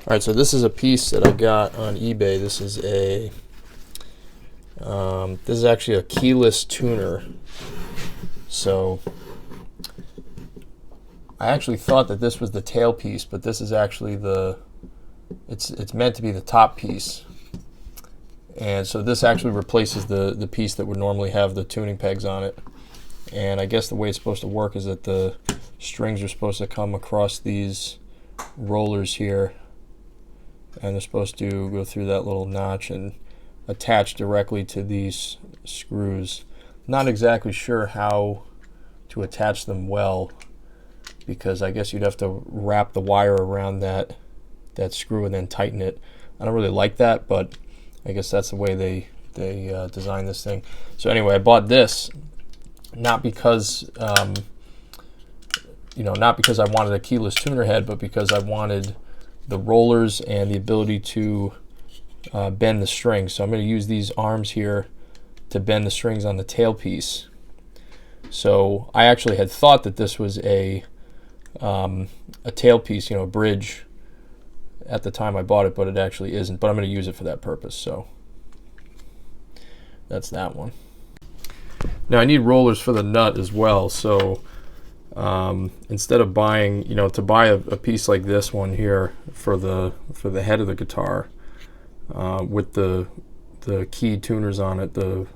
Alright, so this is a piece that I got on eBay. This is actually a keyless tuner. So I actually thought that this was the tail piece, but this is actually it's meant to be the top piece. And so this actually replaces the piece that would normally have the tuning pegs on it. And I guess the way it's supposed to work is that the strings are supposed to come across these rollers here, and they're supposed to go through that little notch and attach directly to these screws. Not exactly sure how to attach them well, because I guess you'd have to wrap the wire around that screw and then tighten it. I don't really like that, but I guess that's the way they designed this thing. So anyway, I bought this not because not because I wanted a keyless tuner head, but because I wanted the rollers and the ability to bend the strings. So I'm going to use these arms here to bend the strings on the tail piece. So I actually had thought that this was a tail piece, a bridge, at the time I bought it, but it actually isn't. But I'm going to use it for that purpose. So that's that one. Now I need rollers for the nut as well. So instead of buying, to buy a piece like this one here for the head of the guitar with the key tuners on it, the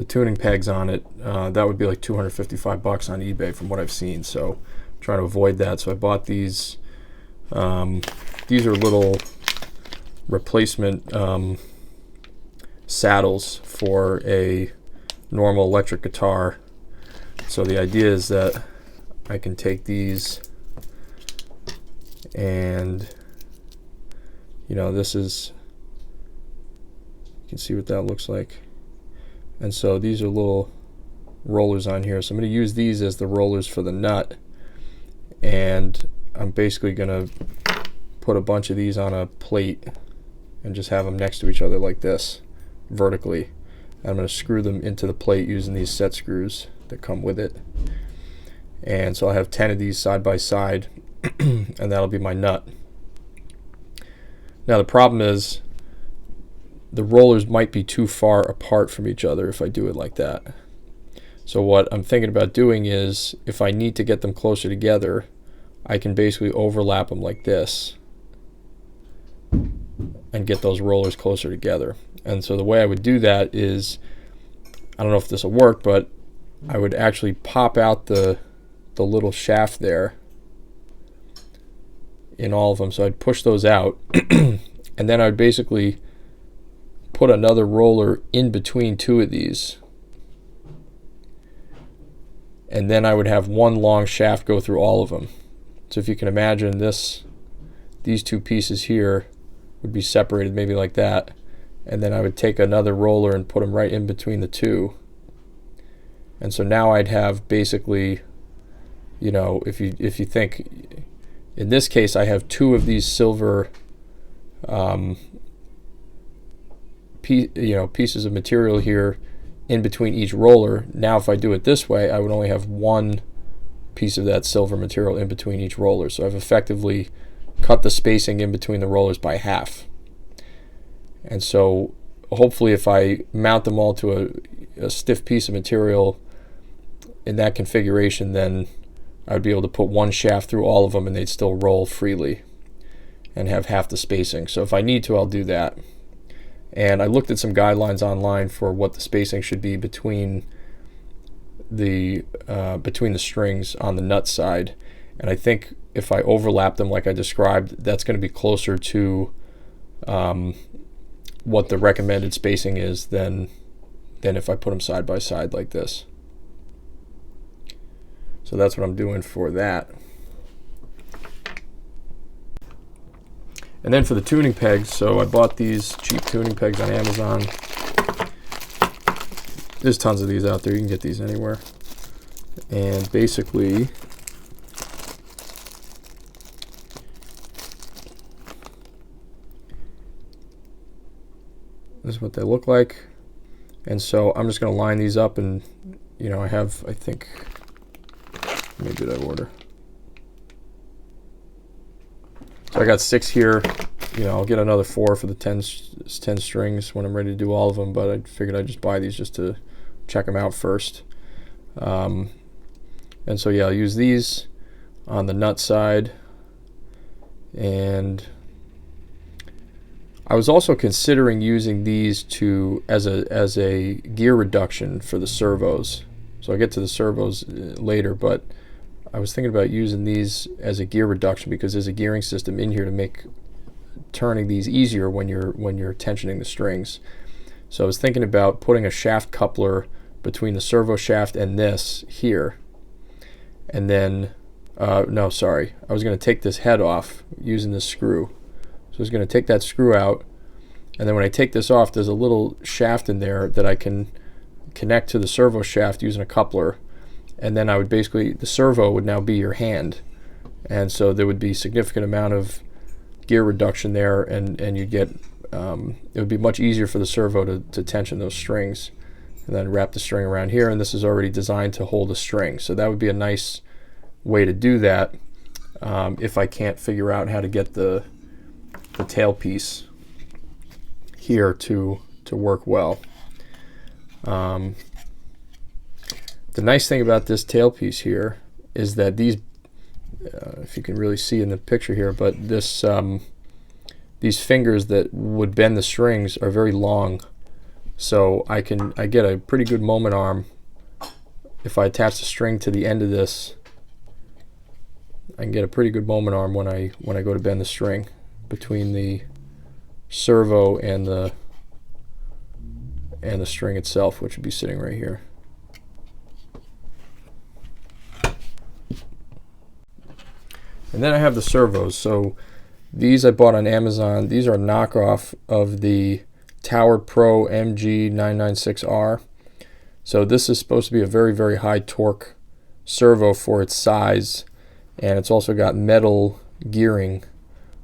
tuning pegs on it, that would be like $255 on eBay from what I've seen. So I'm trying to avoid that. So I bought these. These are little replacement saddles for a normal electric guitar. So the idea is that I can take these and this is, you can see what that looks like. And so these are little rollers on here. So I'm going to use these as the rollers for the nut, and I'm basically going to put a bunch of these on a plate and just have them next to each other like this, vertically. I'm going to screw them into the plate using these set screws that come with it. And so I'll have 10 of these side by side, and that'll be my nut. Now the problem is the rollers might be too far apart from each other if I do it like that. So what I'm thinking about doing is, if I need to get them closer together, I can basically overlap them like this and get those rollers closer together. And so the way I would do that is, I don't know if this will work, but I would actually pop out the little shaft there in all of them. So I'd push those out and then I'd basically put another roller in between two of these, and then I would have one long shaft go through all of them. So if you can imagine this, these two pieces here would be separated maybe like that, and then I would take another roller and put them right in between the two. And so now I'd have basically, if you think, in this case I have two of these silver pieces of material here in between each roller. Now if I do it this way, I would only have one piece of that silver material in between each roller. So I've effectively cut the spacing in between the rollers by half. And so hopefully if I mount them all to a stiff piece of material in that configuration, then I would be able to put one shaft through all of them and they'd still roll freely and have half the spacing. So if I need to, I'll do that. And I looked at some guidelines online for what the spacing should be between the strings on the nut side, and I think if I overlap them like I described, that's going to be closer to what the recommended spacing is than if I put them side by side like this. So that's what I'm doing for that. And then for the tuning pegs, so I bought these cheap tuning pegs on Amazon. There's tons of these out there. You can get these anywhere. And basically, this is what they look like. And so I'm just going to line these up, and you know, I have, I think, how many did I order? So I got 6 here. You know, I'll get another 4 for the 10 strings when I'm ready to do all of them, but I figured I'd just buy these just to check them out first. And so yeah, I'll use these on the nut side. And I was also considering using these as a gear reduction for the servos. So I'll get to the servos later, but I was thinking about using these as a gear reduction because there's a gearing system in here to make turning these easier when you're tensioning the strings. So I was thinking about putting a shaft coupler between the servo shaft and this here, and then no, sorry, I was going to take this head off using this screw. So I was going to take that screw out, and then when I take this off, there's a little shaft in there that I can connect to the servo shaft using a coupler, and then I would basically, the servo would now be your hand, and so there would be a significant amount of gear reduction there, and you'd get it would be much easier for the servo to tension those strings, and then wrap the string around here, and this is already designed to hold a string. So that would be a nice way to do that if I can't figure out how to get the tailpiece here to work well. The nice thing about this tailpiece here is that these, if you can really see in the picture here, but this these fingers that would bend the strings are very long, so I get a pretty good moment arm if I attach the string to the end of this. I can get a pretty good moment arm when I go to bend the string between the servo and the string itself, which would be sitting right here. And then I have the servos. So these I bought on Amazon. These are a knockoff of the Tower Pro MG996R. So this is supposed to be a very, very high torque servo for its size, and it's also got metal gearing,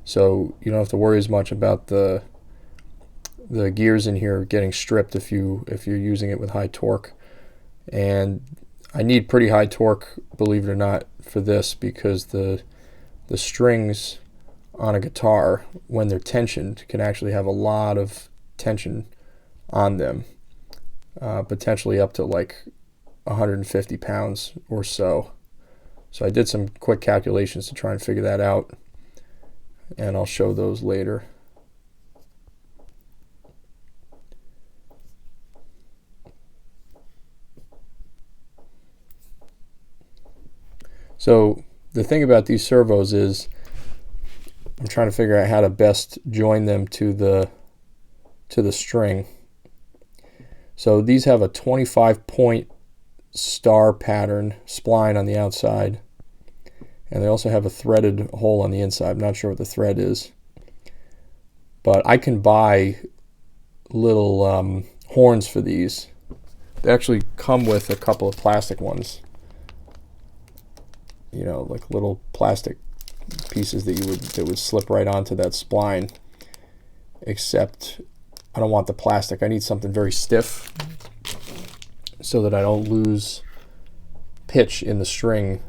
so you don't have to worry as much about the gears in here getting stripped if you're using it with high torque. And I need pretty high torque, believe it or not, for this, because the strings on a guitar, when they're tensioned, can actually have a lot of tension on them, potentially up to like 150 pounds or so. So I did some quick calculations to try and figure that out, and I'll show those later. So the thing about these servos is I'm trying to figure out how to best join them to the string. So these have a 25-point star pattern spline on the outside, and they also have a threaded hole on the inside. I'm not sure what the thread is, but I can buy little horns for these. They actually come with a couple of plastic ones, you know, like little plastic pieces that would slip right onto that spline, except I don't want the plastic. I need something very stiff so that I don't lose pitch in the string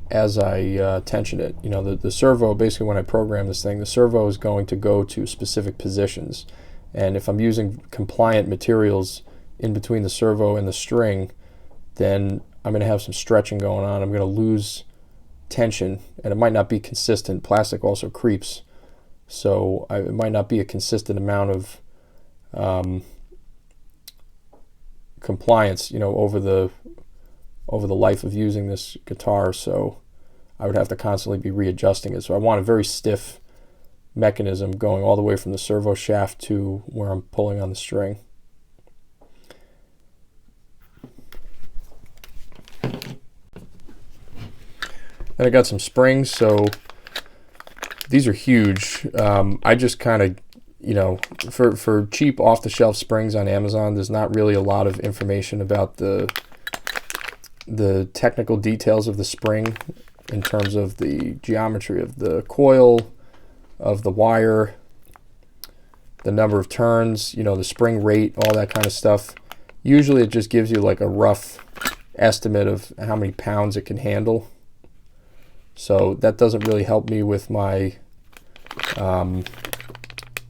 as I tension it. You know, the servo, basically when I program this thing, the servo is going to go to specific positions, and if I'm using compliant materials in between the servo and the string, then I'm going to have some stretching going on. I'm going to lose tension, and it might not be consistent. Plastic also creeps, so it might not be a consistent amount of compliance, you know, over the life of using this guitar. So I would have to constantly be readjusting it. So I want a very stiff mechanism going all the way from the servo shaft to where I'm pulling on the string. Then I got some springs. So these are huge. I just kind of, you know, for cheap off-the-shelf springs on Amazon, there's not really a lot of information about the technical details of the spring in terms of the geometry of the coil, of the wire, the number of turns, you know, the spring rate, all that kind of stuff. Usually it just gives you like a rough estimate of how many pounds it can handle. So that doesn't really help me with my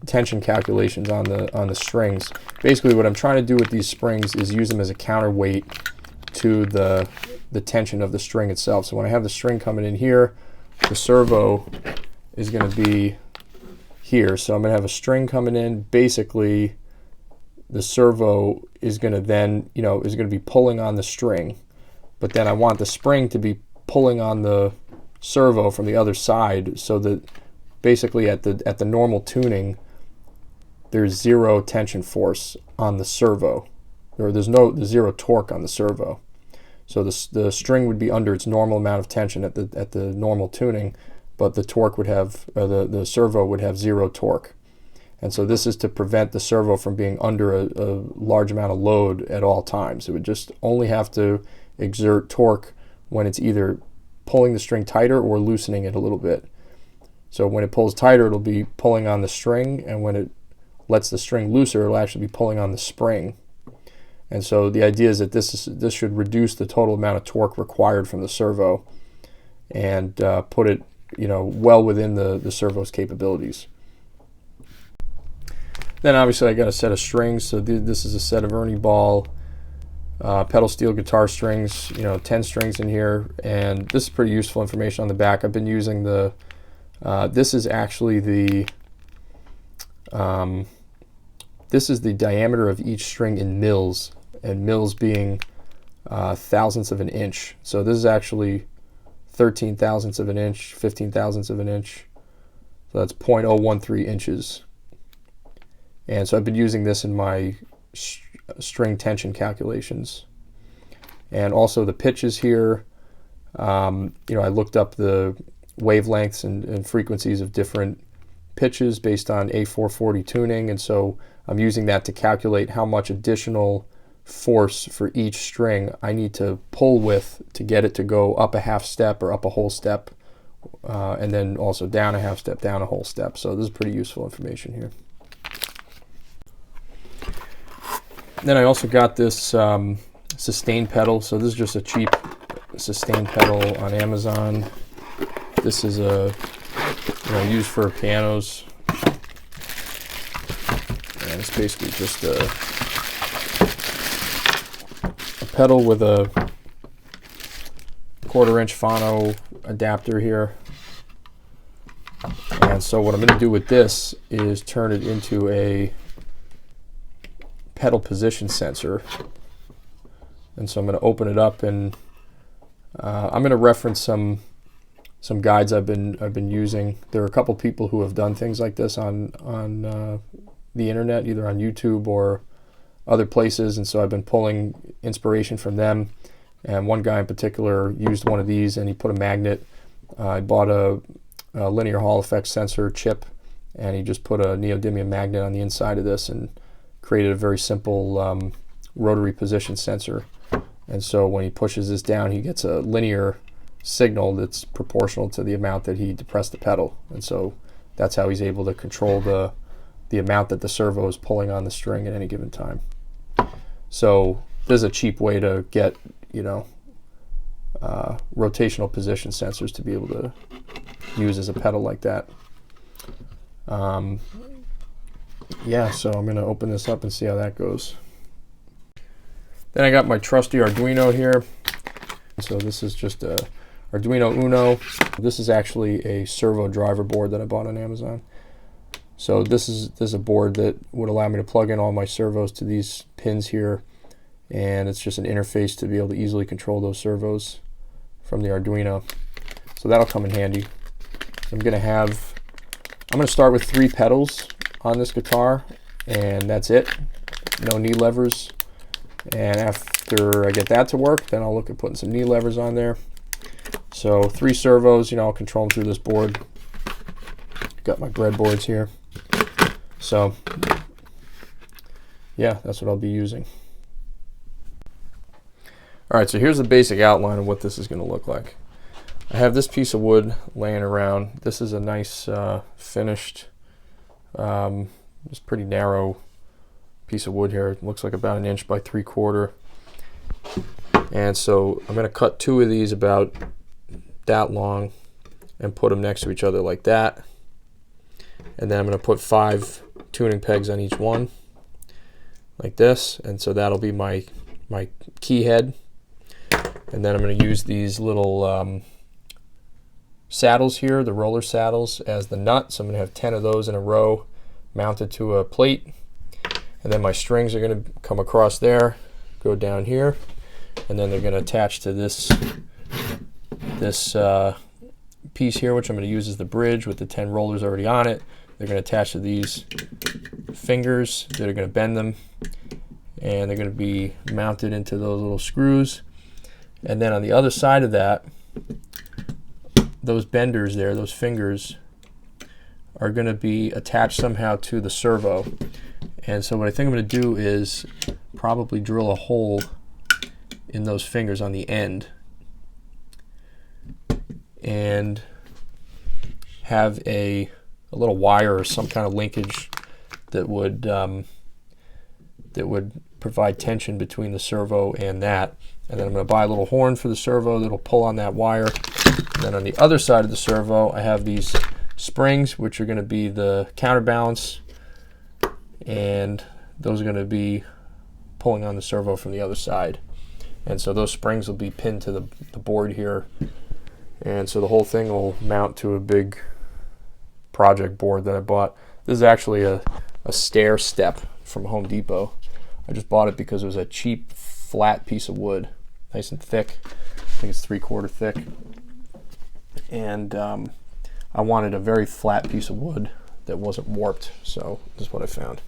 tension calculations on the strings. Basically what I'm trying to do with these springs is use them as a counterweight to the tension of the string itself. So when I have the string coming in here, the servo is going to be here. So I'm going to have a string coming in. Basically the servo is going to then, is going to be pulling on the string, but then I want the spring to be pulling on the servo from the other side, so that basically at the normal tuning there's zero tension force on the servo, or there's zero torque on the servo. So the string would be under its normal amount of tension at the normal tuning, but the torque would have, the servo would have zero torque. And so this is to prevent the servo from being under a large amount of load at all times. It would just only have to exert torque when it's either pulling the string tighter or loosening it a little bit. So when it pulls tighter, it'll be pulling on the string, and when it lets the string looser, it'll actually be pulling on the spring. And so the idea is that this should reduce the total amount of torque required from the servo, and put it well within the servo's capabilities. Then obviously I got a set of strings. So this is a set of Ernie Ball pedal steel guitar strings, 10 strings in here, and this is pretty useful information on the back. I've been using this is actually this is the diameter of each string in mils, and mils being thousandths of an inch. So this is actually 13 thousandths of an inch, 15 thousandths of an inch. So that's 0.013 inches. And so I've been using this in my string tension calculations. And also the pitches here, I looked up the wavelengths and frequencies of different pitches based on A440 tuning, and so I'm using that to calculate how much additional force for each string I need to pull with to get it to go up a half step or up a whole step, and then also down a half step, down a whole step. So this is pretty useful information here. Then I also got this sustain pedal. So this is just a cheap sustain pedal on Amazon. This is used for pianos, and it's basically just a pedal with a 1/4-inch phono adapter here. And so what I'm going to do with this is turn it into a pedal position sensor. And so I'm going to open it up, and I'm going to reference some guides I've been using. There are a couple people who have done things like this on the internet, either on YouTube or other places, and so I've been pulling inspiration from them. And one guy in particular used one of these, and he put a magnet. I bought a linear Hall effect sensor chip, and he just put a neodymium magnet on the inside of this and created a very simple rotary position sensor. And so when he pushes this down, he gets a linear signal that's proportional to the amount that he depressed the pedal. And so that's how he's able to control the amount that the servo is pulling on the string at any given time. So this is a cheap way to get rotational position sensors to be able to use as a pedal like that. Yeah, so I'm going to open this up and see how that goes. Then I got my trusty Arduino here. So this is just a Arduino Uno. This is actually a servo driver board that I bought on Amazon. So this is a board that would allow me to plug in all my servos to these pins here, and it's just an interface to be able to easily control those servos from the Arduino. So that'll come in handy. I'm going to start with 3 pedals on this guitar, and that's it. No knee levers. And after I get that to work, then I'll look at putting some knee levers on there. So 3 servos, I'll control them through this board. Got my breadboards here. So yeah, that's what I'll be using. All right, so here's the basic outline of what this is going to look like. I have this piece of wood laying around. This is a nice finished, just pretty narrow piece of wood here. It looks like about 1 inch by 3/4. And so I'm going to cut 2 of these about that long and put them next to each other like that. And then I'm going to put 5 tuning pegs on each one like this, and so that'll be my key head. And then I'm going to use these little saddles here, the roller saddles, as the nut. So I'm going to have 10 of those in a row mounted to a plate. And then my strings are going to come across there, go down here, and then they're going to attach to this piece here, which I'm going to use as the bridge with the 10 rollers already on it. They're going to attach to these fingers that are going to bend them, and they're going to be mounted into those little screws. And then on the other side of that, those benders there, those fingers, are going to be attached somehow to the servo. And so what I think I'm going to do is probably drill a hole in those fingers on the end and have a little wire or some kind of linkage that would provide tension between the servo and that. And then I'm going to buy a little horn for the servo that'll pull on that wire. And then on the other side of the servo, I have these springs, which are going to be the counterbalance, and those are going to be pulling on the servo from the other side. And so those springs will be pinned to the board here, and so the whole thing will mount to a big project board that I bought. This is actually a stair step from Home Depot. I just bought it because it was a cheap flat piece of wood, nice and thick. I think it's 3/4 thick, and I wanted a very flat piece of wood that wasn't warped, so this is what I found.